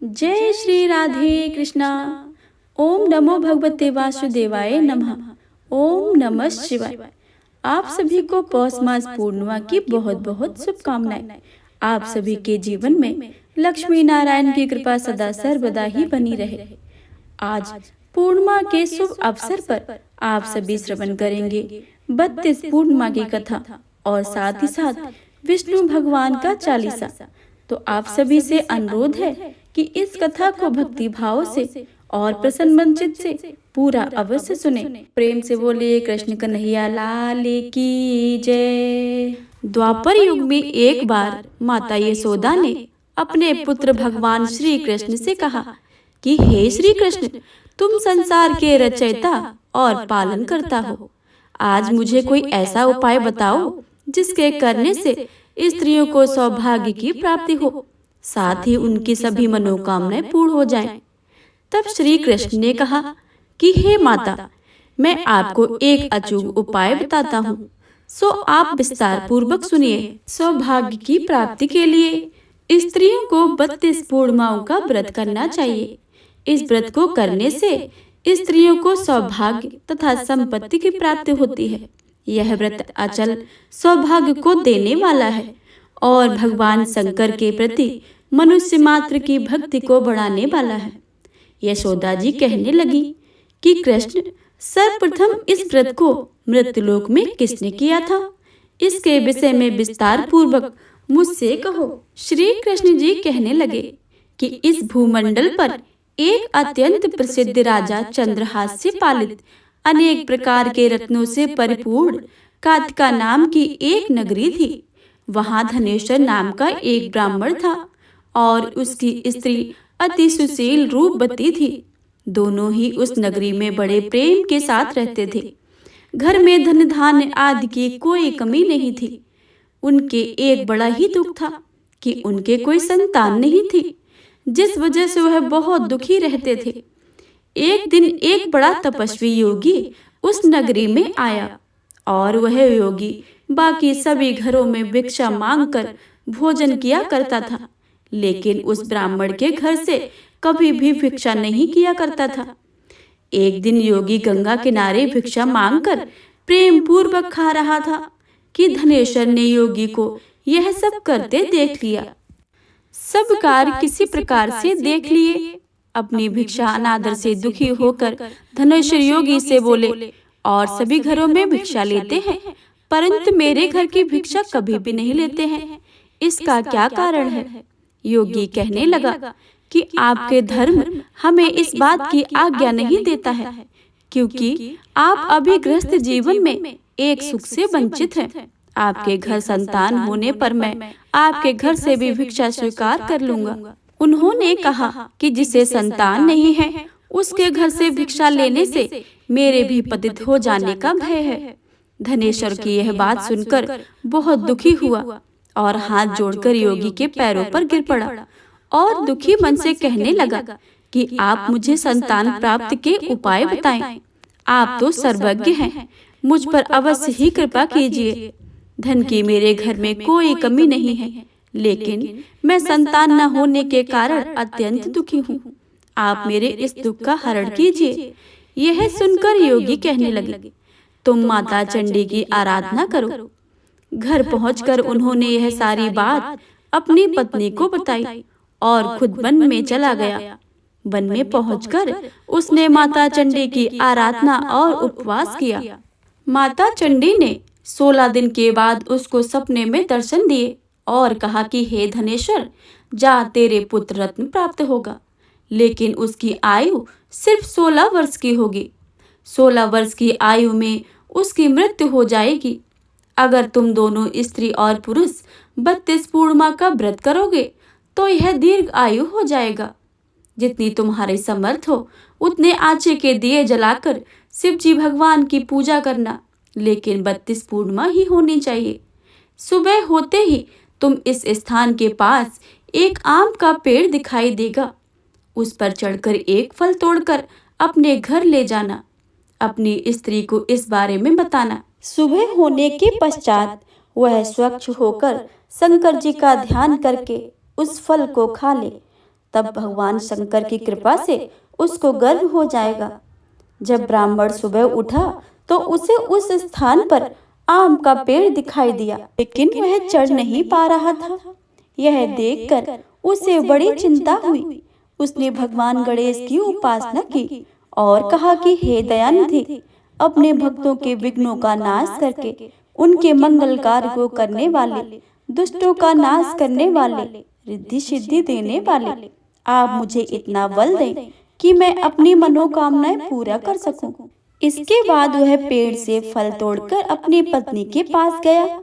जय श्री राधे कृष्णा। ओम नमो भगवते वासुदेवाय नमः। ओम नमः शिवाय। आप सभी को पौष मास पूर्णिमा की बहुत बहुत शुभकामनाएं। आप सभी के जीवन में लक्ष्मी नारायण की कृपा सदा सर्वदा ही बनी रहे। आज पूर्णिमा के शुभ अवसर पर आप सभी श्रवण करेंगे 32 पूर्णिमा की कथा और साथ ही साथ विष्णु भगवान का चालीसा। तो आप सभी से अनुरोध है कि इस कथा को भक्ति भाव से और प्रसन्न मन चित्त से पूरा अवश्य सुने। प्रेम से बोले कृष्ण कन्हैया लाल की जय। द्वापर युग में एक बार माता यशोदा ने अपने पुत्र भगवान श्री कृष्ण से कहा कि हे श्री कृष्ण, तुम संसार के रचयिता और पालन करता हो। आज मुझे कोई ऐसा उपाय बताओ जिसके करने से स्त्रियों को सौभाग्य की प्राप्ति हो, साथ ही उनकी सभी मनोकामनाएं पूर्ण हो जाएं। तब श्री कृष्ण ने कहा कि हे माता, मैं आपको एक अचूक उपाय बताता हूँ, सो आप विस्तार पूर्वक सुनिए। सौभाग्य की प्राप्ति के लिए स्त्रियों को 32 पूर्णिमाओं का व्रत करना चाहिए। इस व्रत को करने से स्त्रियों को सौभाग्य तथा संपत्ति की प्राप्ति होती है। यह व्रत अचल सौभाग्य को देने वाला है और भगवान शंकर के प्रति मनुष्य मात्र की भक्ति को बढ़ाने वाला है। यशोदा जी कहने लगी कि कृष्ण, सर्वप्रथम इस व्रत को मृत्युलोक में किसने किया था? इसके विषय में विस्तार पूर्वक मुझसे कहो। श्री कृष्ण जी कहने लगे कि इस भूमंडल पर एक अत्यंत प्रसिद्ध राजा चंद्रहास से पालित अनेक प्रकार के रत्नों से परिपूर्ण कातिका नाम की एक नगरी थी। वहां धनेश्वर नाम का एक ब्राह्मण था और उसकी स्त्री अति सुशील रूपवती थी। दोनों ही उस नगरी में बड़े प्रेम के साथ रहते थे। घर में धन धान्य आदि की कोई कमी नहीं थी। उनके एक बड़ा ही दुख था कि उनके कोई संतान नहीं थी, जिस वजह से वह बहुत दुखी रहते थे। एक दिन एक बड़ा तपस्वी योगी उस नगरी में आया और वह योगी बाकी सभी घरों में भिक्षा मांगकर भोजन किया करता था, लेकिन उस ब्राह्मण के घर से कभी भी भिक्षा नहीं किया करता था। एक दिन योगी गंगा किनारे भिक्षा मांगकर प्रेम पूर्वक खा रहा था कि धनेश्वर ने योगी को यह सब करते देख लिया। सब कार्य किसी प्रकार से देख लिए। अपनी भिक्षा अनादर से दुखी होकर धनेश्वर योगी से बोले, और सभी घरों में भिक्षा लेते हैं, परंतु मेरे घर की भिक्षा कभी भी नहीं लेते हैं। इसका क्या कारण है? योगी कहने लगा कि आपके धर्म हमें इस बात की आज्ञा नहीं देता है, क्योंकि आप अभी गृहस्थ जीवन में एक सुख से वंचित हैं। आपके घर संतान होने पर मैं आपके घर से भी भिक्षा स्वीकार कर लूंगा। उन्होंने कहा कि जिसे संतान नहीं है उसके घर से भिक्षा लेने से मेरे भी पतित हो जाने का भय है। धनेश्वर की यह बात सुनकर बहुत दुखी हुआ और हाथ जोड़कर योगी के पैरों पर गिर पड़ा और दुखी मन से कहने लगा कि आप मुझे संतान प्राप्ति के उपाय बताएं। आप तो सर्वज्ञ हैं, मुझ पर अवश्य ही कृपा कीजिए। धन की मेरे घर में कोई कमी नहीं है, लेकिन मैं संतान न होने के कारण अत्यंत दुखी हूँ। आप मेरे इस दुख का हरण कीजिए। यह सुनकर योगी कहने लगे, तुम माता चंडी की आराधना करो। घर पहुंचकर उन्होंने यह सारी बात अपनी पत्नी को बताई और खुद वन में चला गया। वन में पहुंचकर उसने माता चंडी की आराधना और उपवास किया। माता चंडी ने 16 दिन के बाद उसको सपने में दर्शन दिए और कहा कि हे धनेश्वर, जा, तेरे पुत्र रत्न प्राप्त होगा, लेकिन उसकी आयु सिर्फ 16 वर्ष की होगी। 16 वर्ष की आयु में उसकी मृत्यु हो जाएगी। अगर तुम दोनों स्त्री और पुरुष 32 पूर्णिमा का व्रत करोगे तो यह दीर्घ आयु हो जाएगा। जितनी तुम्हारे समर्थ हो उतने आचे के दिए जलाकर शिव जी भगवान की पूजा करना, लेकिन 32 पूर्णिमा ही होनी चाहिए। सुबह होते ही तुम इस स्थान के पास एक आम का पेड़ दिखाई देगा, उस पर चढ़कर एक फल तोड़कर अपने घर ले जाना। अपनी स्त्री को इस बारे में बताना। सुबह होने के पश्चात वह स्वच्छ होकर शंकर जी का ध्यान करके उस फल को खा ले। तब भगवान शंकर की कृपा से उसको गर्भ हो जाएगा। जब ब्राह्मण सुबह उठा तो उसे उस स्थान पर आम का पेड़ दिखाई दिया, लेकिन वह चढ़ नहीं पा रहा था। यह देखकर उसे बड़ी चिंता हुई। उसने भगवान गणेश की उपासना की और कहा कि हे दयानिधि, अपने भक्तों के विघ्नों का नाश करके उनके मंगल कार्य को करने वाले, दुष्टों का नाश करने वाले, रिद्धि सिद्धि देने वाले, आप मुझे इतना बल दें कि मैं अपनी मनोकामनाएं पूरा कर सकूं। इसके बाद वह पेड़ से फल तोड़कर अपनी पत्नी के पास गया।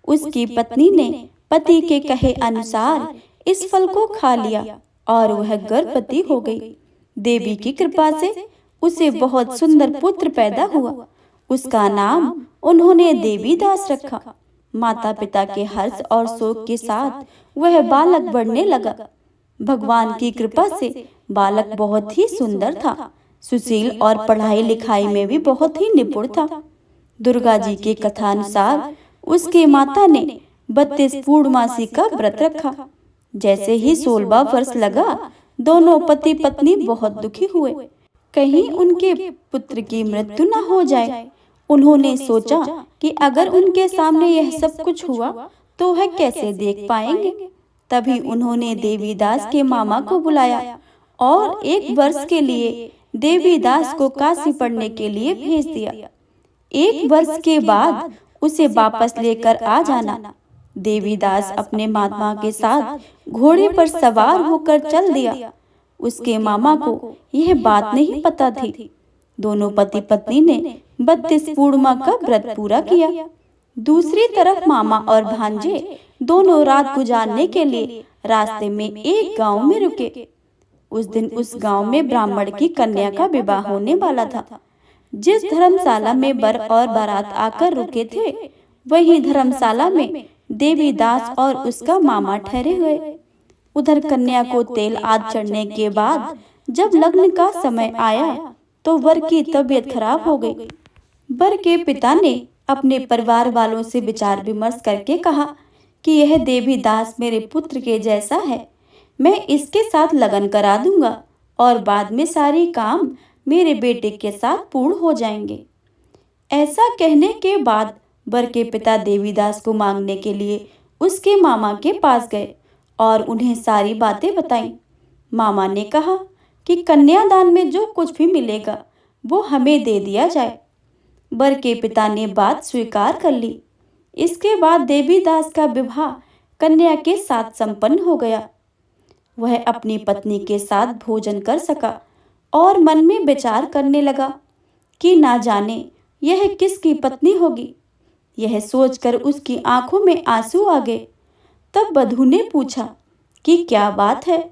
उसकी पत्नी ने पति के कहे अनुसार इस फल को खा लिया और वह गर्भवती हो गई। देवी की कृपा से उसे बहुत सुंदर पुत्र पैदा हुआ। उसका नाम उन्होंने देवीदास रखा। माता पिता के हर्ष और शोक के साथ वह बालक बढ़ने लगा। भगवान की कृपा से बालक बहुत ही सुंदर था, सुशील और पढ़ाई लिखाई में भी बहुत ही निपुण था। दुर्गा जी के कथानुसार उसके माता ने 32 पूर्णमासी का व्रत रखा। जैसे ही 16वां वर्ष लगा, दोनों पति पत्नी बहुत दुखी हुए, कहीं उनके पुत्र की मृत्यु न हो जाए। उन्होंने सोचा कि अगर उनके सामने यह सब कुछ हुआ तो वह कैसे देख पाएंगे। तभी उन्होंने देवीदास के मामा को बुलाया और 1 वर्ष के लिए देवीदास को काशी पढ़ने के लिए भेज दिया। 1 वर्ष के बाद उसे वापस लेकर आ जाना। देवीदास अपने मामा के साथ घोड़े पर सवार होकर चल दिया। उसके मामा को यह बात नहीं पता थी। दोनों पति पत्नी ने 32 पूर्णिमा का व्रत पूरा किया। दूसरी तरफ मामा और भांजे दोनों रात गुजारने के लिए रास्ते में एक गांव में रुके। उस दिन उस गांव में ब्राह्मण की कन्या का विवाह होने वाला था। जिस धर्मशाला में वर और बारात आकर रुके थे, वही धर्मशाला में देवीदास और उसका मामा ठहरे हुए। उधर कन्या को तेल आदि चढ़ने के बाद जब लग्न का समय आया तो वर की तबीयत खराब हो गई। वर के पिता ने अपने परिवार वालों से विचार विमर्श करके कहा कि यह देवीदास मेरे पुत्र के जैसा है, मैं इसके साथ लगन करा दूंगा और बाद में सारे काम मेरे बेटे के साथ पूर्ण हो जाएंगे। ऐसा कहने के बाद वर के पिता देवीदास को मांगने के लिए उसके मामा के पास गए और उन्हें सारी बातें बताईं। मामा ने कहा कि कन्यादान में जो कुछ भी मिलेगा वो हमें दे दिया जाए। वर के पिता ने बात स्वीकार कर ली। इसके बाद देवीदास का विवाह कन्या के साथ संपन्न हो गया। वह अपनी पत्नी के साथ भोजन कर सका और मन में विचार करने लगा कि ना जाने यह किसकी पत्नी होगी। यह सोचकर उसकी आंखों में आंसू आ गए। तब वधू ने पूछा कि क्या बात है,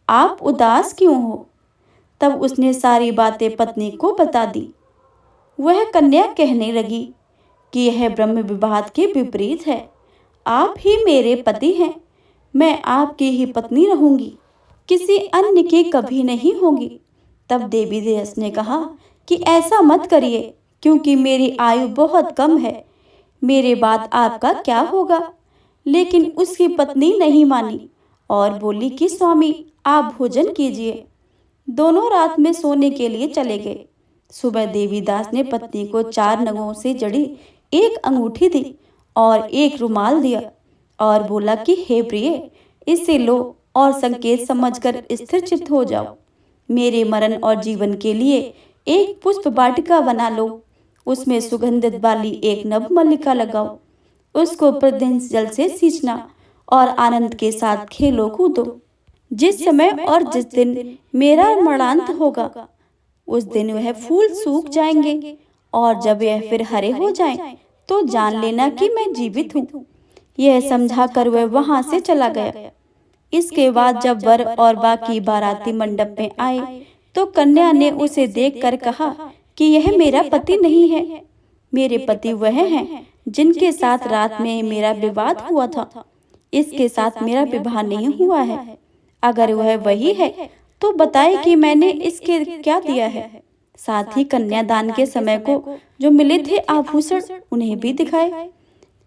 आप उदास क्यों हो? तब उसने सारी बातें पत्नी को बता दी। वह कन्या कहने लगी कि यह ब्रह्म विवाह के विपरीत है। आप ही मेरे पति हैं, मैं आपकी ही पत्नी रहूंगी, किसी अन्य की कभी नहीं होगी। तब देवीदास ने कहा कि ऐसा मत करिए, क्योंकि मेरी आयु बहुत कम है, मेरे बाद आपका क्या होगा। लेकिन उसकी पत्नी नहीं मानी और बोली कि स्वामी आप भोजन कीजिए। दोनों रात में सोने के लिए चले गए। सुबह देवीदास ने पत्नी को 4 नगों से जड़ी एक अंगूठी दी और एक रुमाल दिया और बोला कि हे प्रिय, इसे लो और संकेत समझकर स्थिर चित्त हो जाओ। मेरे मरण और जीवन के लिए एक पुष्प वाटिका बना लो, उसमें सुगंधित वाली एक नव मल्लिका लगाओ, उसको प्रतिदिन जल से सींचना और आनंद के साथ खेलो कूदो। जिस समय और जिस दिन मेरा मरणांत होगा, उस दिन वह फूल सूख जाएंगे और जब यह फिर हरे हो जाएं, तो जान लेना कि मैं जीवित हूँ। यह समझाकर वह वहां से चला गया। इसके बाद जब वर और बाकी बाराती मंडप में आए तो कन्या ने उसे देखकर कहा कि यह मेरा पति नहीं है, मेरे पति वह हैं जिनके साथ रात में मेरा विवाद हुआ था। इसके साथ मेरा विवाह नहीं हुआ है। अगर वह वही है तो बताए कि मैंने इसके क्या दिया है। साथ ही कन्यादान के समय को जो मिले थे आभूषण उन्हें भी दिखाए।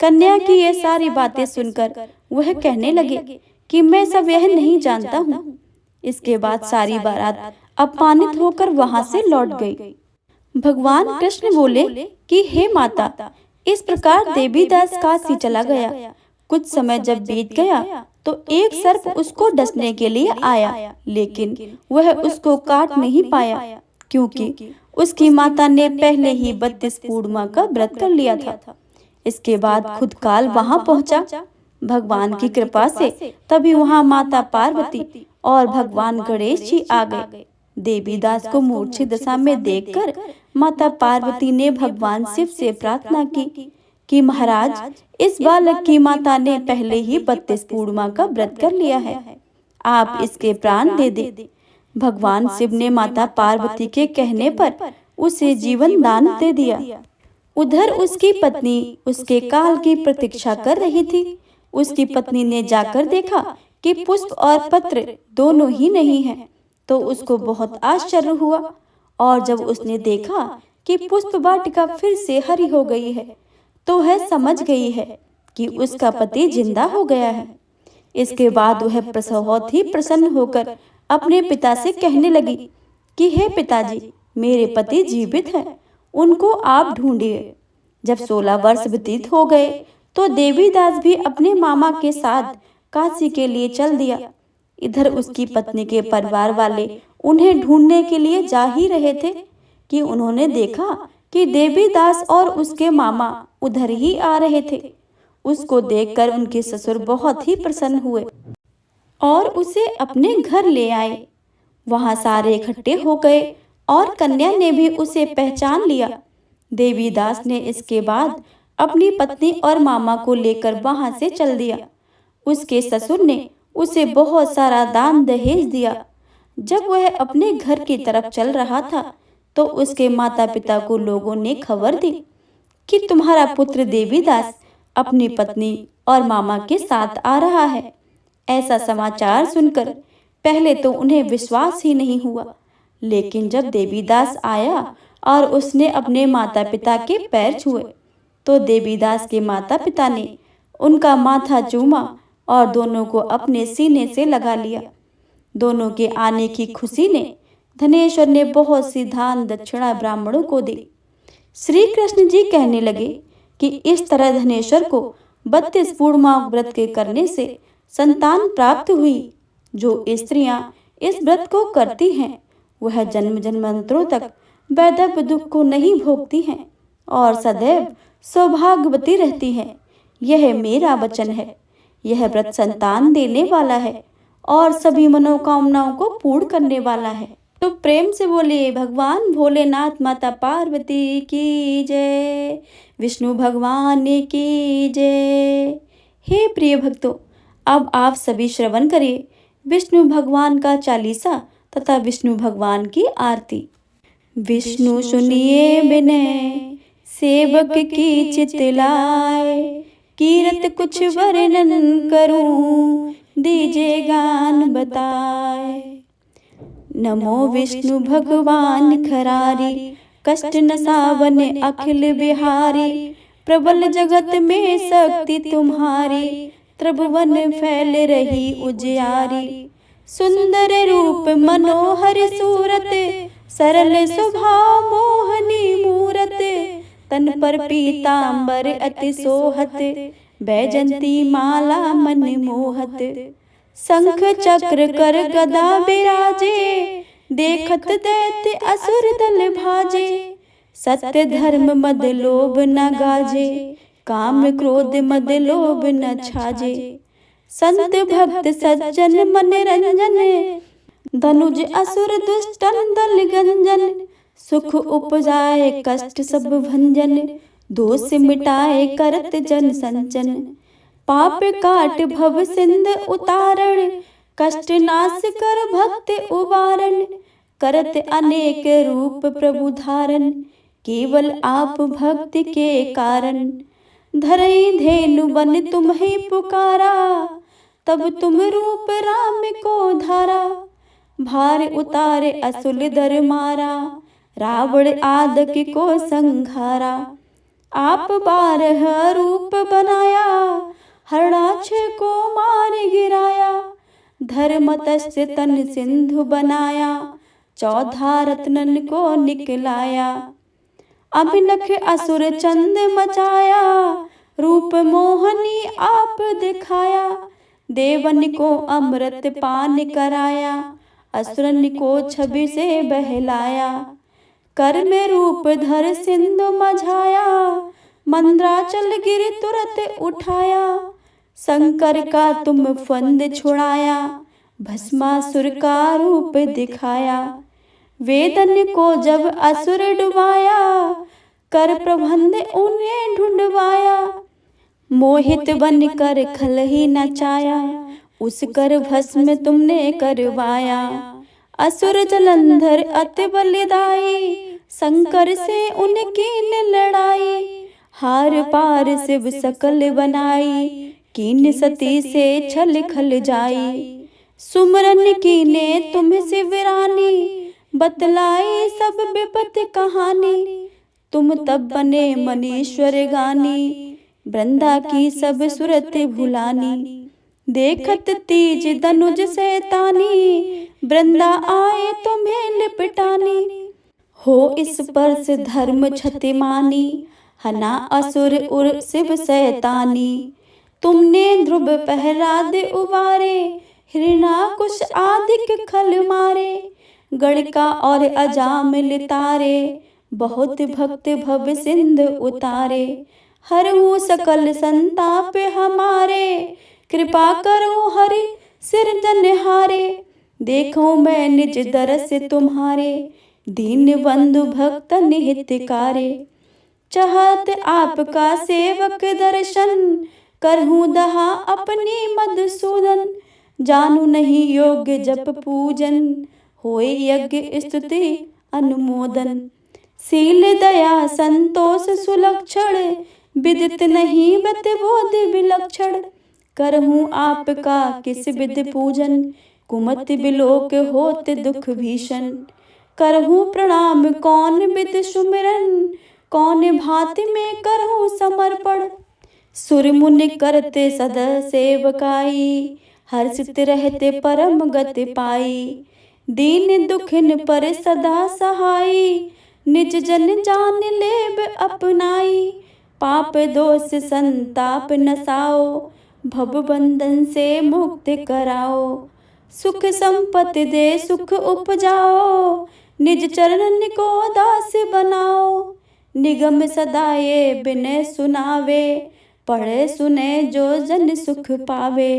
कन्या की ये सारी बातें सुनकर वह कहने लगे कि मैं सब यह नहीं जानता हूँ। इसके बाद सारी बारात अपमानित होकर वहां से लौट गई। भगवान कृष्ण बोले कि हे माता, इस प्रकार देवीदास काशी चला गया। कुछ समय जब बीत गया तो एक सर्प उसको डसने के लिए आया, लेकिन वह उसको काट नहीं पाया, क्योंकि उसकी माता ने पहले ही 32 पूर्णिमा का व्रत कर लिया था। इसके बाद खुद काल वहां पहुंचा। भगवान की कृपा से तभी वहां माता पार्वती और भगवान गणेश जी आ गए। देवीदास को मूर्छित दशा में देखकर माता पार्वती ने भगवान शिव से प्रार्थना की कि महाराज, इस बालक की माता ने पहले ही 32 पूर्णिमा का व्रत कर लिया है, आप इसके प्राण दे दे। भगवान शिव ने माता पार्वती के कहने पर उसे जीवन दान दे दिया। उधर उसकी पत्नी उसके काल की प्रतीक्षा कर रही थी। उसकी पत्नी ने जाकर देखा कि पुष्प और पत्र दोनों ही नहीं हैं, तो उसको बहुत आश्चर्य हुआ। और जब उसने देखा कि पुष्प वाटिका फिर से हरी हो गई है, तो वह समझ गई है कि उसका पति जिंदा हो गया है। इसके बाद वह बहुत ही प्रसन्न होकर अपने पिता से कहने लगी कि हे पिताजी, मेरे पति जीवित हैं, उनको आप ढूंढिए। जब 16 वर्ष व्यतीत हो गए तो देवीदास भी अपने मामा के साथ काशी के लिए चल दिया। इधर उसकी पत्नी के परिवार वाले उन्हें ढूंढने के लिए जा ही रहे थे कि उन्होंने देखा कि देवीदास और उसके मामा उधर ही आ रहे थे। उसको देखकर उनके ससुर बहुत ही प्रसन्न हुए और उसे अपने घर ले आए। वहां सारे इकट्ठे हो गए और कन्या ने भी उसे पहचान लिया। देवीदास ने इसके बाद अपनी पत्नी और मामा को लेकर वहां से चल दिया। उसके ससुर ने उसे बहुत सारा दान दहेज दिया। जब वह अपने घर की तरफ चल रहा था तो उसके माता पिता को लोगों ने खबर दी कि तुम्हारा पुत्र देवीदास अपनी पत्नी और मामा के साथ आ रहा है। ऐसा समाचार सुनकर पहले तो उन्हें विश्वास ही नहीं हुआ, लेकिन जब देवीदास आया और उसने अपने माता पिता के पैर छुए तो देवीदास के माता पिता ने उनका माथा चूमा और दोनों को अपने सीने से लगा लिया। दोनों के आने की खुशी ने धनेश्वर ने बहुत सी दान दक्षिणा ब्राह्मणों को दी। श्री कृष्ण जी कहने लगे कि इस तरह धनेश्वर को 32 पूर्णिमा व्रत के करने से संतान प्राप्त हुई। जो स्त्रियां इस व्रत को करती हैं वह जन्म जन्मांतरों तक वैधव्य दुख को नहीं भोगती हैं और सदैव सौभाग्यवती रहती हैं। यह मेरा वचन है। यह व्रत संतान देने वाला है और सभी मनोकामनाओं को पूर्ण करने वाला है। तो प्रेम से बोलिए भगवान भोलेनाथ माता पार्वती की जय, विष्णु भगवान की जय। हे प्रिय भक्तों, अब आप सभी श्रवण करिए विष्णु भगवान का चालीसा तथा विष्णु भगवान की आरती। विष्णु सुनिए विनय सेवक की चितलाए, कीरत कुछ वर्णन करूं दीजिए गान बताए। नमो विष्णु भगवान खरारी, कष्ट न सावन अखिल बिहारी। प्रबल जगत में शक्ति तुम्हारी, त्रिभुवन फैल रही उजियारी। सुंदर रूप मनोहर सूरत, सरल स्वभाव मोहनी मूरत। तन पर पीतांबर अति सोहत, बैजंती माला मन मोहत। शंख चक्र कर गदा विराजे, देखत दैत्य असुर दल भाजे। सत्य धर्म मद लोभ न गाजे, काम क्रोध मद लोभ न छाजे। संत भक्त सज्जन मन रंजन, धनुज असुर दुष्टन दल गंजन। सुख उपजाए कष्ट सब भंजन, दोष मिटाए करत जन संजन। पाप काट भव सिंध उतारण, कष्ट नाश कर भक्त उबारण। करत अनेक रूप प्रभु धारण, केवल आप भक्ति के कारण। धरई धेनु बन तुम्हें पुकारा, तब तुम रूप राम को धारा। भार उतारे असुल दर मारा, रावण आदक को संघारा। आप 12 रूप बनाया, हरणाक्ष को मार गिराया। धर्म तस्य तन सिंधु बनाया, 14 रत्नन को निकलाया। अभिनख असुर चंद मचाया, रूप मोहनी आप दिखाया। देवन को अमृत पान कराया, असुरन को छवि से बहलाया। कर में रूप धर सिंधु मझाया, मंद्राचल गिर तुरत उठाया। शंकर का तुम फंद छुड़ाया, भस्मासुर का रूप दिखाया। वेदन को जब असुर डुबाया, कर प्रबंध उन्हें ढूंढवाया। मोहित बन कर खल ही नचाया, उस कर भस्म तुमने करवाया। असुर जलंधर अति बलिदाई, शंकर से उनकी ने लड़ाई। हार पार शिव सकल बनाई, कीन सती से छल खल जाई। सुमरन कीने तुम शिवरानी, बतलाई सब विपत कहानी। तुम तब बने मनीश्वर गानी, वृंदा की सब सुरत भुलानी। देखत तीज धनुज सैतानी, वृंदा आए तुम्हें लिपटानी। हो इस पर से धर्म क्षतिमानी, हना असुर उर शिव सैतानी। तुमने ध्रुव पहराद उबारे, हिरणाकुश आदिक खल मारे। गणिका और अजामिल तारे, बहुत भक्त भव सिंध उतारे। हरहु सकल संताप हमारे, कृपा करो हरि सिरजनहारे। देखो मैं निज दरस तुम्हारे, दीन बंधु भक्तन हितकारे। चाहत आपका सेवक दर्शन, करहूँ दहा अपनी मधुसूदन। जानू नहीं योग्य जप पूजन, होए यज्ञ स्तुति अनुमोदन। शील दया संतोष सुलक्षण, विदित नहीं बत बोध विलक्षण। करहूँ आपका किस विधि पूजन, कुमत बिलोक होत दुख भीषण। करहूँ प्रणाम कौन विधि सुमिरन, कौन भांति में करहूँ समर्पण। सुर मुनि करते सदा सेवकाई, हर्षित रहते परम गति पाई। दीन दुखिन पर सदा सहाई, निज जन जान लेब अपनाई। पाप दोष संताप नसाओ, भव बंधन से मुक्त कराओ। सुख संपत्ति दे सुख उपजाओ, निज चरणन को दास बनाओ। निगम सदा ये बिनय सुनावे, पढ़े सुने जो जन सुख पावे।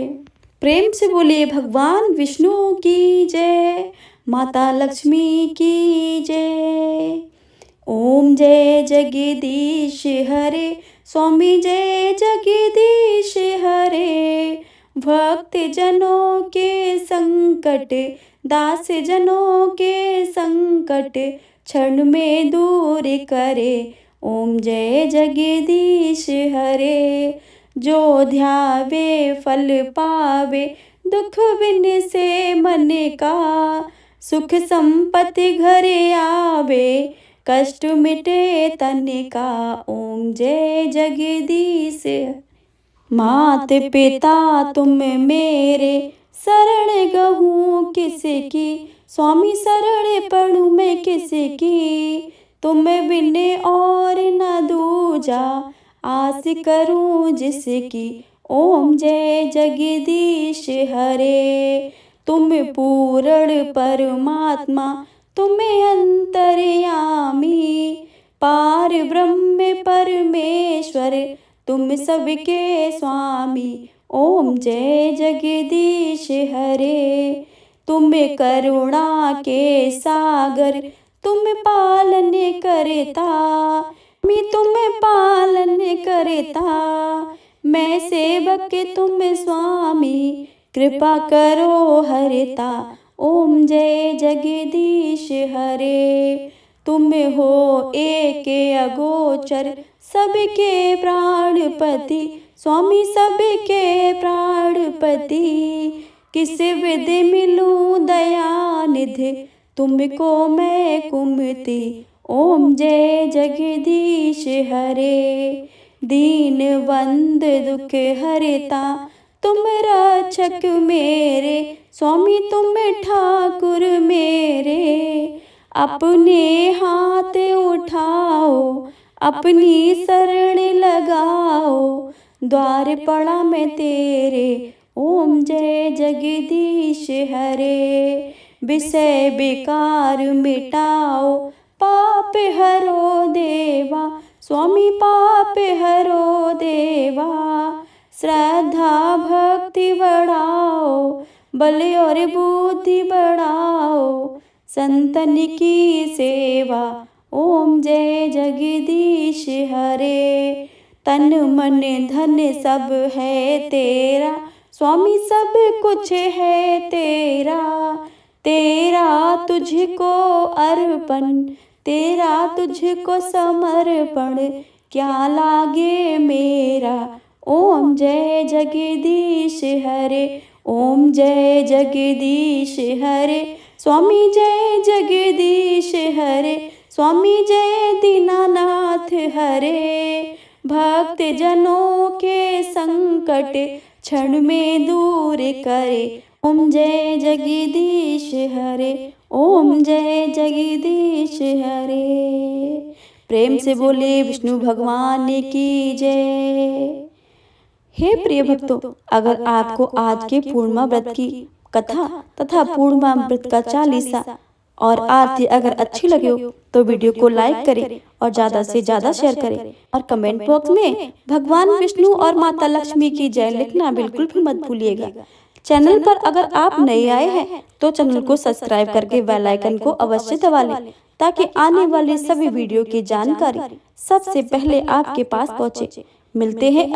प्रेम से बोलिए भगवान विष्णु की जय, माता लक्ष्मी की जय। ओम जय जगदीश हरे, स्वामी जय जगदीश हरे। भक्त जनों के संकट, दास जनों के संकट, क्षण में दूर करे। ओम जय जगदीश हरे। जो ध्यावे फल पावे, दुख बिन से मन का। सुख संपत्ति घर आवे, कष्ट मिटे तन का। ओम जय जगदीश। मात पिता तुम मेरे, शरण गहूँ किसकी। स्वामी शरण पढ़ूँ मैं किसकी। तुम बिन और न दूजा, आस करूँ जिसकी। ओम जय जगदीश हरे। तुम पूर्ण परमात्मा, तुम अंतर्यामी। पार ब्रह्म परमेश्वर, तुम सबके स्वामी। ओम जय जगदीश हरे। तुम करुणा के सागर, तुम पालन करता। मैं तुम पालन करता, मैं सेवक तुम स्वामी। कृपा करो हरता। ओम जय जगदीश हरे। तुम हो एक अगोचर, सबके प्राणपति। स्वामी सबके प्राणपति। किस विधि मिलूं दयानिधि, तुमको मैं कुमति। ओम जय जगदीश हरे। दीन बंद दुख हरता, तुम रक्षक मेरे, स्वामी तुम ठाकुर मेरे। अपने हाथ उठाओ, अपनी शरण लगाओ, द्वार पड़ा मैं तेरे, ओम जय जगदीश हरे। विषय विकार मिटाओ, पाप हरो देवा, स्वामी पाप हरो देवा। श्रद्धा भक्ति बढ़ाओ, बल और बुद्धि बढ़ाओ, संतन की सेवा, ओम जय जगदीश हरे। तन मन धन सब है तेरा, स्वामी सब कुछ है तेरा। तेरा तुझको अर्पण, तेरा तुझको समर्पण, क्या लागे मेरा, ओम जय जगदीश हरे, ओम जय जगदीश हरे। स्वामी जय जगदीश हरे, स्वामी जय दीनानाथ हरे। भक्त जनों के संकट क्षण में दूर करे, ओम जय जगदीश हरे, ओम जय जगदीश हरे। प्रेम से बोले विष्णु भगवान की जय। हे प्रिय भक्तों, अगर आपको आज के पूर्णिमा व्रत की कथा तथा पूर्णिमा व्रत का चालीसा और आरती अगर अच्छी लगे हो तो वीडियो को लाइक करें और ज्यादा से ज्यादा शेयर करें और कमेंट बॉक्स में भगवान विष्णु और माता लक्ष्मी की जय लिखना बिल्कुल भी मत भूलिएगा। चैनल पर अगर आप नए आए हैं तो चैनल को सब्सक्राइब करके बेल आइकन को अवश्य दबा लें ताकि आने वाली सभी वीडियो की जानकारी सबसे पहले आपके पास पहुंचे। मिलते हैं